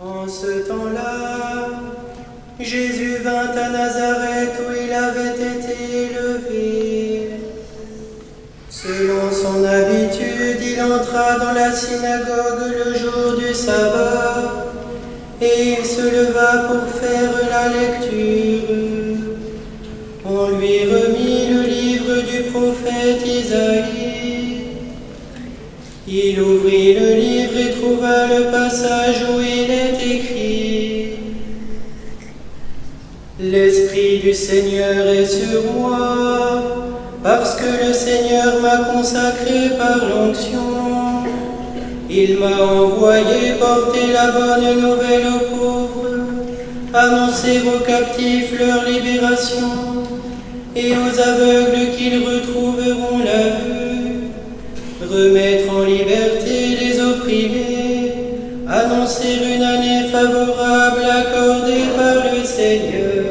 En ce temps-là, Jésus vint à Nazareth où il avait été élevé. Selon son habitude, il entra dans la synagogue le jour du sabbat et il se leva pour faire la lecture. On lui remit le livre du prophète Isaïe. Il ouvrit le livre et trouva le passage où il est écrit : « L'Esprit du Seigneur est sur moi, parce que le Seigneur m'a consacré par l'onction. Il m'a envoyé porter la bonne nouvelle aux pauvres, annoncer aux captifs leur libération, et aux aveugles qu'ils retrouveront la vue, remettre en liberté les opprimés, annoncer une année favorable accordée par le Seigneur. »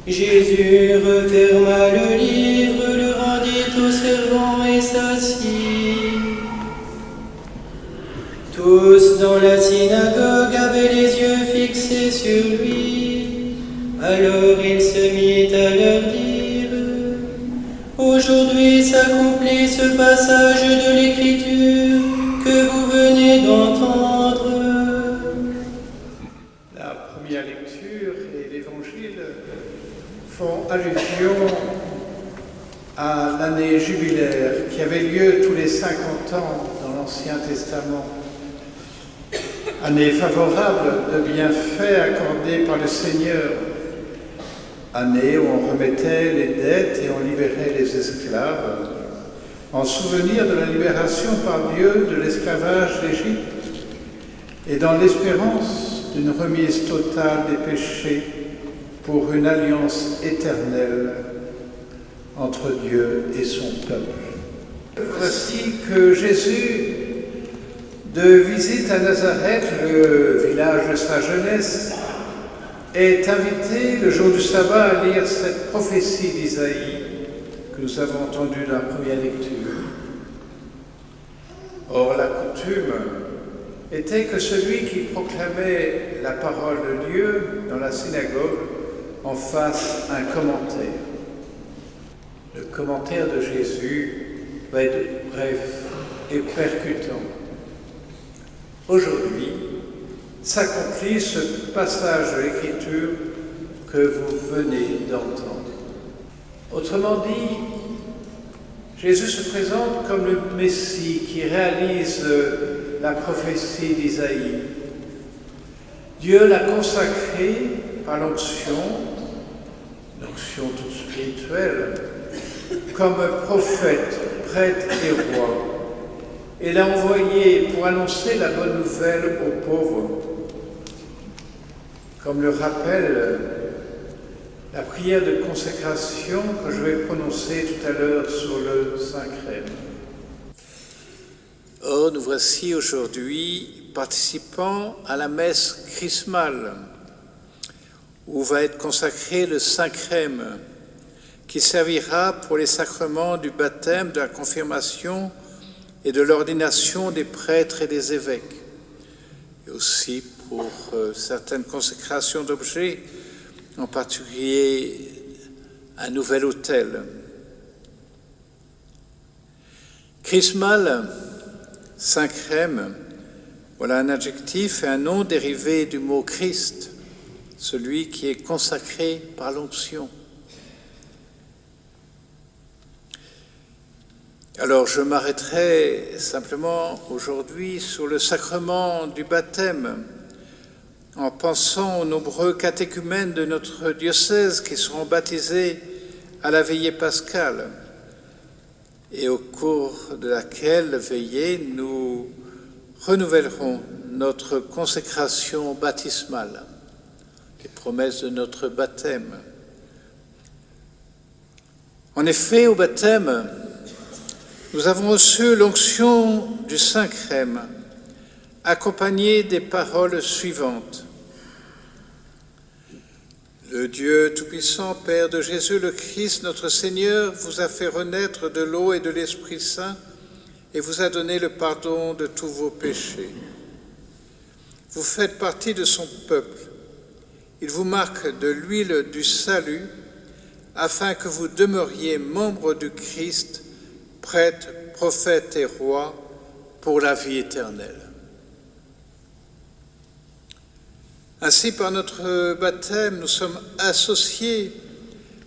Jésus referma le livre, le rendit au servant et s'assit. Tous dans la synagogue avaient les yeux fixés sur lui. Alors il se mit à leur dire : « Aujourd'hui s'accomplit ce passage de l'Écriture que vous venez d'entendre. » La première lecture et l'Évangile font allusion à l'année jubilaire qui avait lieu tous les 50 ans dans l'Ancien Testament. Année favorable de bienfaits accordés par le Seigneur. Année où on remettait les dettes et on libérait les esclaves, en souvenir de la libération par Dieu de l'esclavage d'Égypte et dans l'espérance d'une remise totale des péchés pour une alliance éternelle entre Dieu et son peuple. Voici que Jésus, de visite à Nazareth, le village de sa jeunesse, est invité le jour du sabbat à lire cette prophétie d'Isaïe que nous avons entendue dans la première lecture. Or, la coutume était que celui qui proclamait la parole de Dieu dans la synagogue en fasse un commentaire. Le commentaire de Jésus va être bref et percutant. Aujourd'hui, s'accomplit ce passage de l'Écriture que vous venez d'entendre. Autrement dit, Jésus se présente comme le Messie qui réalise la prophétie d'Isaïe. Dieu l'a consacré par l'onction toute spirituelle, comme prophète, prêtre et roi, et l'a envoyé pour annoncer la bonne nouvelle aux pauvres. Comme le rappelle la prière de consécration que je vais prononcer tout à l'heure sur le Saint-Crème. Or, nous voici aujourd'hui participants à la messe chrismale, où va être consacré le Saint-Crème, qui servira pour les sacrements du baptême, de la confirmation et de l'ordination des prêtres et des évêques, et aussi pour certaines consécrations d'objets, en particulier un nouvel autel. Chrismal, Saint-Crème, voilà un adjectif et un nom dérivé du mot Christ, celui qui est consacré par l'onction. Alors je m'arrêterai simplement aujourd'hui sur le sacrement du baptême, en pensant aux nombreux catéchumènes de notre diocèse qui seront baptisés à la veillée pascale, et au cours de laquelle veillée nous renouvellerons notre consécration baptismale, les promesses de notre baptême. En effet, au baptême, nous avons reçu l'onction du Saint-Crème, accompagnée des paroles suivantes. Le Dieu Tout-Puissant, Père de Jésus le Christ, notre Seigneur, vous a fait renaître de l'eau et de l'Esprit Saint et vous a donné le pardon de tous vos péchés. Vous faites partie de son peuple. Il vous marque de l'huile du salut afin que vous demeuriez membres du Christ, prêtre, prophète et roi pour la vie éternelle. Ainsi, par notre baptême, nous sommes associés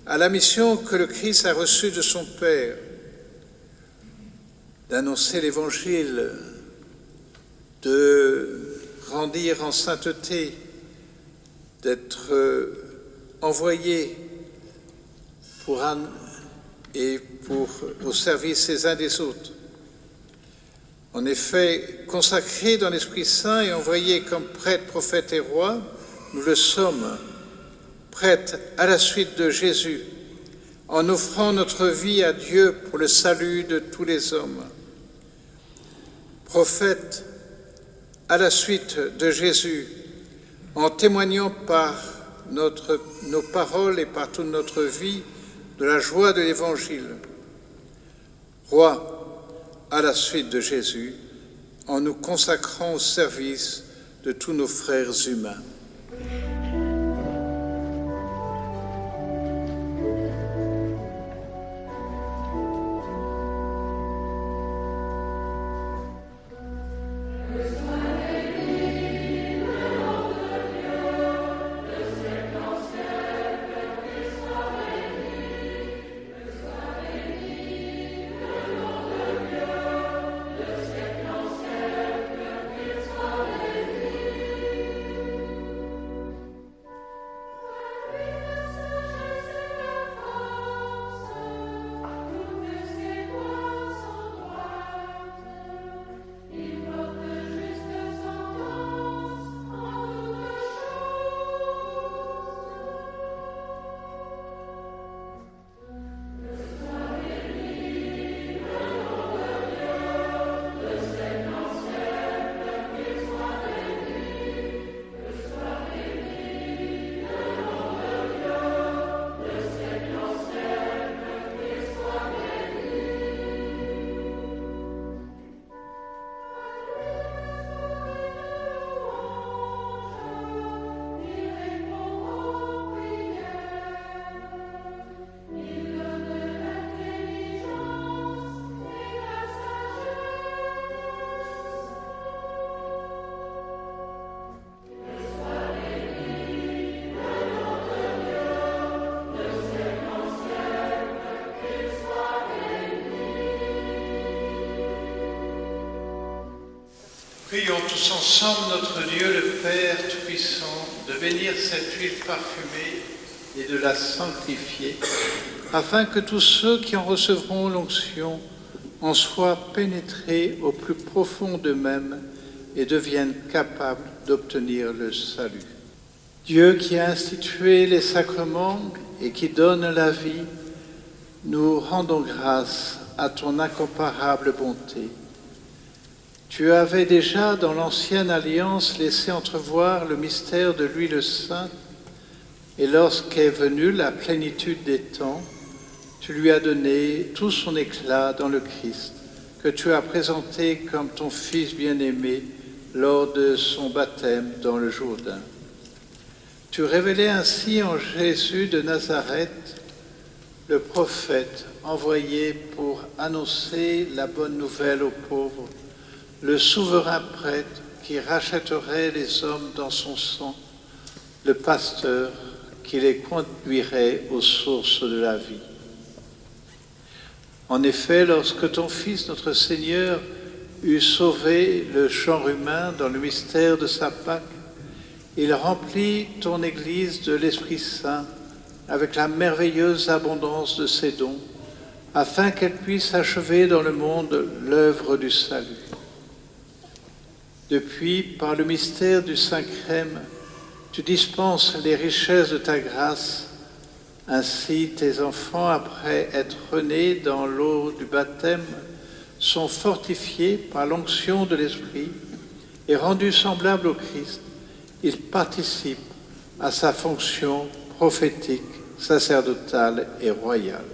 à la mission que le Christ a reçue de son Père, d'annoncer l'Évangile, de grandir en sainteté, d'être envoyés au service les uns des autres. En effet, consacrés dans l'Esprit Saint et envoyés comme prêtres, prophètes et rois, nous le sommes, prêtres à la suite de Jésus, en offrant notre vie à Dieu pour le salut de tous les hommes. Prophètes à la suite de Jésus, en témoignant par nos paroles et par toute notre vie de la joie de l'Évangile. Roi à la suite de Jésus, en nous consacrant au service de tous nos frères humains. Prions tous ensemble notre Dieu, le Père Tout-Puissant, de bénir cette huile parfumée et de la sanctifier, afin que tous ceux qui en recevront l'onction en soient pénétrés au plus profond d'eux-mêmes et deviennent capables d'obtenir le salut. Dieu qui a institué les sacrements et qui donne la vie, nous rendons grâce à ton incomparable bonté. Tu avais déjà, dans l'ancienne alliance, laissé entrevoir le mystère de l'huile sainte, et lorsqu'est venue la plénitude des temps, tu lui as donné tout son éclat dans le Christ, que tu as présenté comme ton Fils bien-aimé lors de son baptême dans le Jourdain. Tu révélais ainsi en Jésus de Nazareth, le prophète envoyé pour annoncer la bonne nouvelle aux pauvres, le souverain prêtre qui rachèterait les hommes dans son sang, le pasteur qui les conduirait aux sources de la vie. En effet, lorsque ton Fils, notre Seigneur, eut sauvé le genre humain dans le mystère de sa Pâque, il remplit ton Église de l'Esprit Saint avec la merveilleuse abondance de ses dons, afin qu'elle puisse achever dans le monde l'œuvre du salut. Depuis, par le mystère du Saint-Crème, tu dispenses les richesses de ta grâce. Ainsi, tes enfants, après être nés dans l'eau du baptême, sont fortifiés par l'onction de l'Esprit et rendus semblables au Christ. Ils participent à sa fonction prophétique, sacerdotale et royale.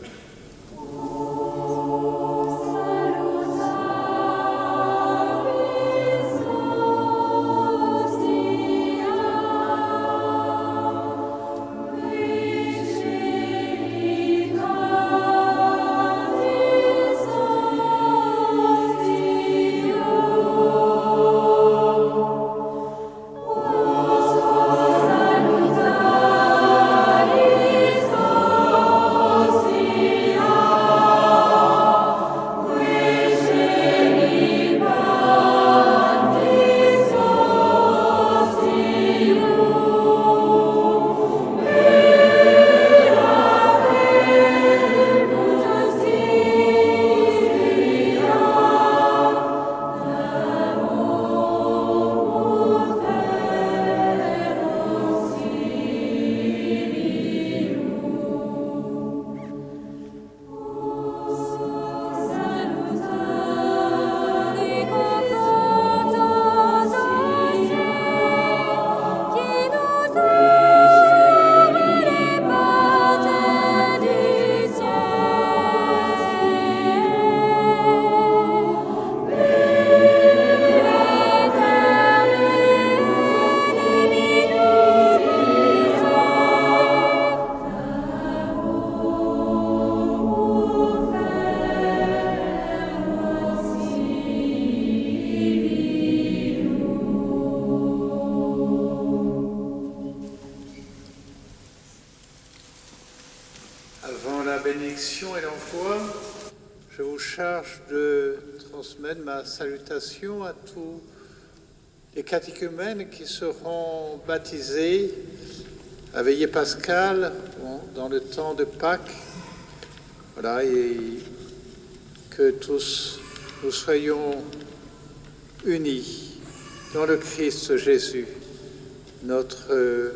bénédiction et l'envoi, je vous charge de transmettre ma salutation à tous les catéchumènes qui seront baptisés à Veillée Pascale dans le temps de Pâques. Voilà, et que tous nous soyons unis dans le Christ Jésus, notre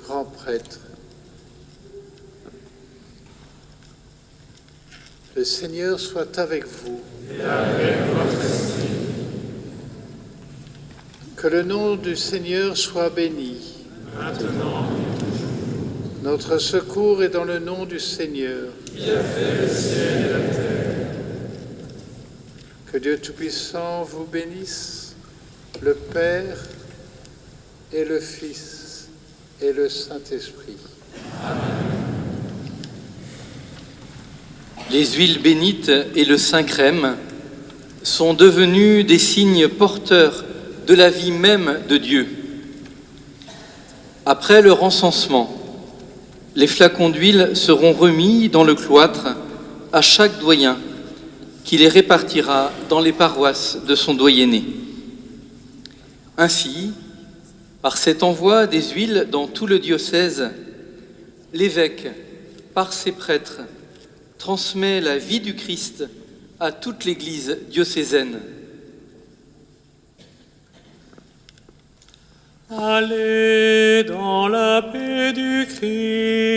grand prêtre. Le Seigneur soit avec vous. Et avec votre esprit. Que le nom du Seigneur soit béni. Maintenant. Notre secours est dans le nom du Seigneur. Qui a fait le ciel et la terre. Que Dieu Tout-Puissant vous bénisse, le Père et le Fils et le Saint-Esprit. Les huiles bénites et le Saint-Crème sont devenus des signes porteurs de la vie même de Dieu. Après le recensement, les flacons d'huile seront remis dans le cloître à chaque doyen qui les répartira dans les paroisses de son doyenné. Ainsi, par cet envoi des huiles dans tout le diocèse, l'évêque, par ses prêtres, transmet la vie du Christ à toute l'Église diocésaine. Allez dans la paix du Christ.